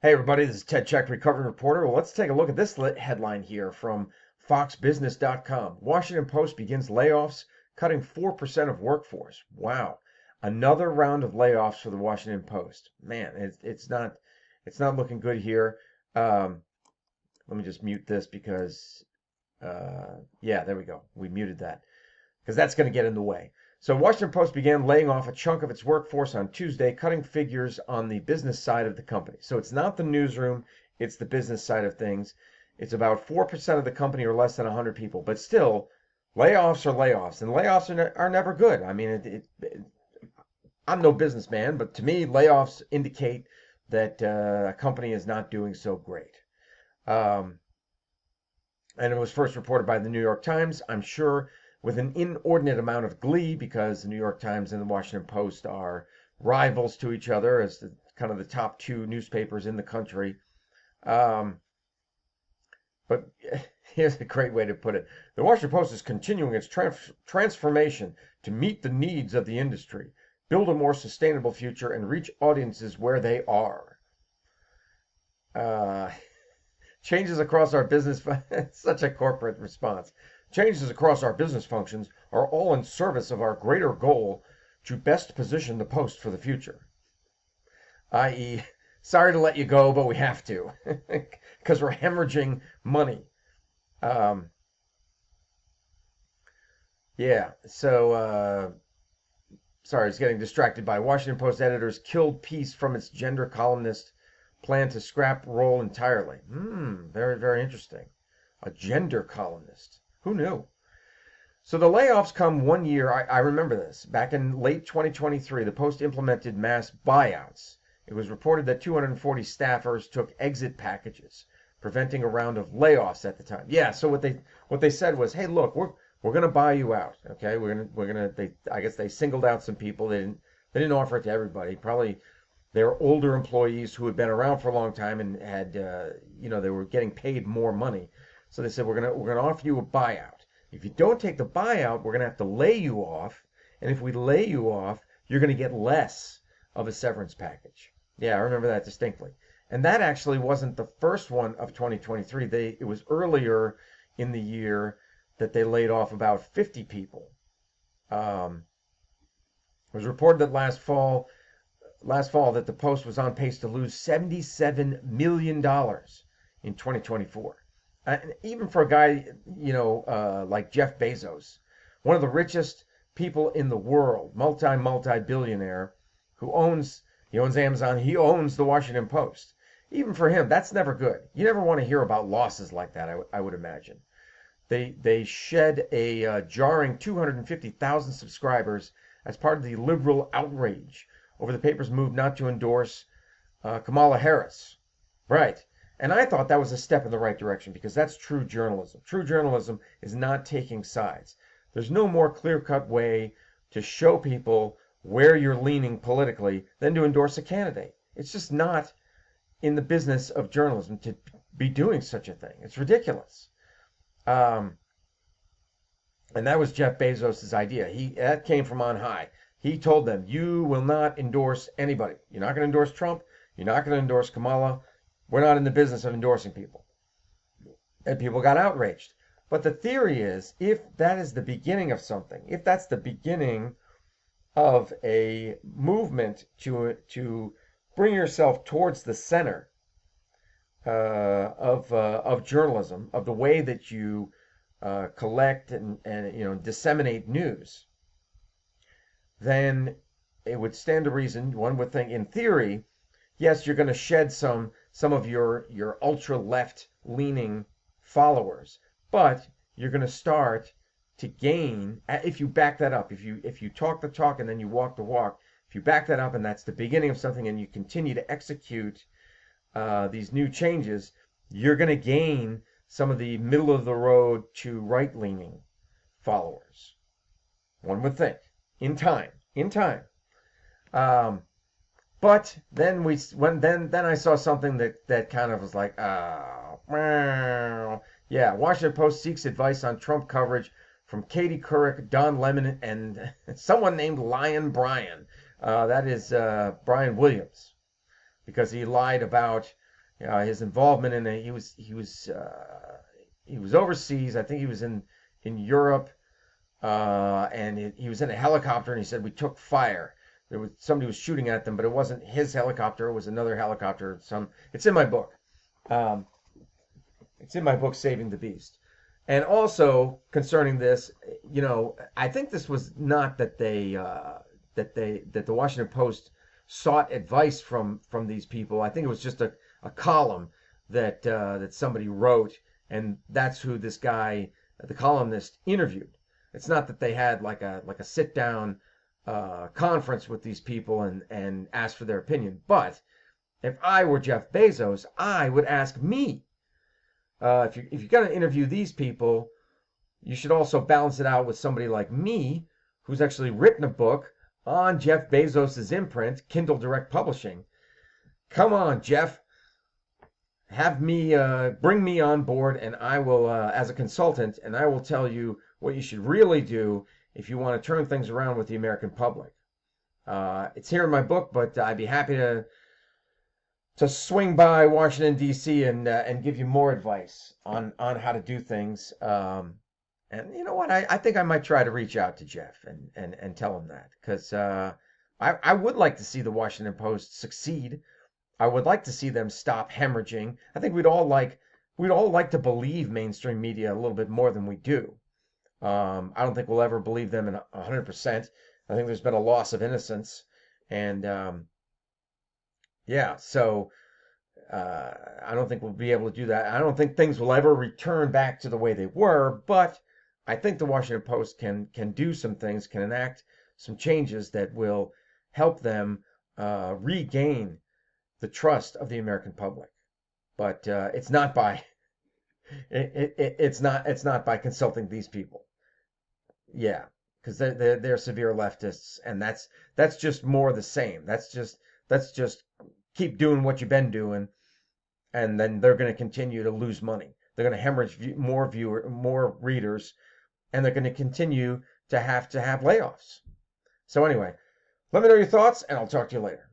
Hey everybody, this is Ted Check, Recovery Reporter. Well, let's take a look at this headline here from FoxBusiness.com. Washington Post begins layoffs, cutting 4% of workforce. Wow, another round of layoffs for the Washington Post. Man, it's not looking good here. Let me just mute this because yeah, there we go. We muted that because that's going to get in the way. So Washington Post began laying off a chunk of its workforce on Tuesday, cutting figures on the business side of the company. So it's not the newsroom, it's the business side of things. It's about 4% of the company or less than 100 people, but still, layoffs are layoffs, and layoffs are never good. I mean, I'm no businessman, but to me, layoffs indicate that a company is not doing so great. Um, and it was first reported by the New York Times. I'm sure with an inordinate amount of glee because the New York Times and the Washington Post are rivals to each other as kind of the top two newspapers in the country. Um, but here's a great way to put it. The Washington Post is continuing its transformation to meet the needs of the industry, build a more sustainable future, and reach audiences where they are. Uh, Changes across our business, such a corporate response. Changes across our business functions are all in service of our greater goal to best position the Post for the future. I.e., sorry to let you go, but we have to because we're hemorrhaging money. Um, yeah, so sorry, I was getting distracted by Washington Post editors killed piece from its gender columnist, plan to scrap role entirely. Very, very interesting. A gender columnist. Who knew? So the layoffs come 1 year. I remember this. Back in late 2023, the Post implemented mass buyouts. It was reported that 240 staffers took exit packages, preventing a round of layoffs at the time. Yeah, so what they said was, "Hey, look, we're going to buy you out. Okay? I guess they singled out some people. They didn't offer it to everybody. Probably they're older employees who had been around for a long time and had they were getting paid more money. So they said we're gonna offer you a buyout. If you don't take the buyout, we're gonna have to lay you off, and if we lay you off, you're gonna get less of a severance package." Yeah, I remember that distinctly. And that actually wasn't the first one of 2023. It was earlier in the year that they laid off about 50 people. It was reported that last fall that the Post was on pace to lose $77 million in 2024. And even for a guy, like Jeff Bezos, one of the richest people in the world, multi-billionaire, he owns Amazon, he owns the Washington Post. Even for him, that's never good. You never want to hear about losses like that, I would imagine. They shed a jarring 250,000 subscribers as part of the liberal outrage over the paper's move not to endorse Kamala Harris. Right. And I thought that was a step in the right direction because that's true journalism. True journalism is not taking sides. There's no more clear-cut way to show people where you're leaning politically than to endorse a candidate. It's just not in the business of journalism to be doing such a thing. It's ridiculous. And that was Jeff Bezos' idea. That came from on high. He told them, you will not endorse anybody. You're not going to endorse Trump. You're not going to endorse Kamala. We're not in the business of endorsing people. And people got outraged. But the theory is, if that is the beginning of something, if that's the beginning of a movement to bring yourself towards the center of journalism, of the way that you collect and disseminate news, then it would stand to reason, one would think, in theory, yes, you're going to shed some of your ultra left leaning followers, but you're going to start to gain if you back that up. If you talk the talk and then you walk the walk, if you back that up and that's the beginning of something and you continue to execute these new changes, you're going to gain some of the middle of the road to right leaning followers. One would think in time. But then I saw something that kind of was like, yeah, Washington Post seeks advice on Trump coverage from Katie Couric, Don Lemon, and someone named Lion Brian. That is Brian Williams, because he lied about His involvement in it, he was overseas. I think he was in Europe, and he was in a helicopter, and he said we took fire. There was somebody was shooting at them, but it wasn't his helicopter. It was another helicopter. It's in my book. Um, it's in my book, Saving the Beast. And also concerning this, I think this was not that that the Washington Post sought advice from these people. I think it was just a column that somebody wrote, and that's who this guy, the columnist, interviewed. It's not that they had like a sit down conference with these people and asked for their opinion. But if I were Jeff Bezos, I would ask me. If you're going to interview these people, you should also balance it out with somebody like me, who's actually written a book on Jeff Bezos's imprint, Kindle Direct Publishing. Come on, Jeff, have me bring me on board, and I will, as a consultant, and I will tell you what you should really do if you want to turn things around with the American public. It's here in my book, but I'd be happy to swing by Washington D.C. and give you more advice on how to do things. And you know what? I think I might try to reach out to Jeff and tell him that, because I would like to see the Washington Post succeed. I would like to see them stop hemorrhaging. I think we'd all like to believe mainstream media a little bit more than we do. I don't think we'll ever believe them in 100%. I think there's been a loss of innocence, and yeah, so I don't think we'll be able to do that. I don't think things will ever return back to the way they were, but I think the Washington Post can do some things, can enact some changes that will help them regain the trust of the American public. But it's not by it's not by consulting these people. Yeah, because they're severe leftists, and that's just more the same. That's just keep doing what you've been doing, and then they're going to continue to lose money. They're going to hemorrhage more readers, and they're going to continue to have layoffs. So anyway, let me know your thoughts, and I'll talk to you later.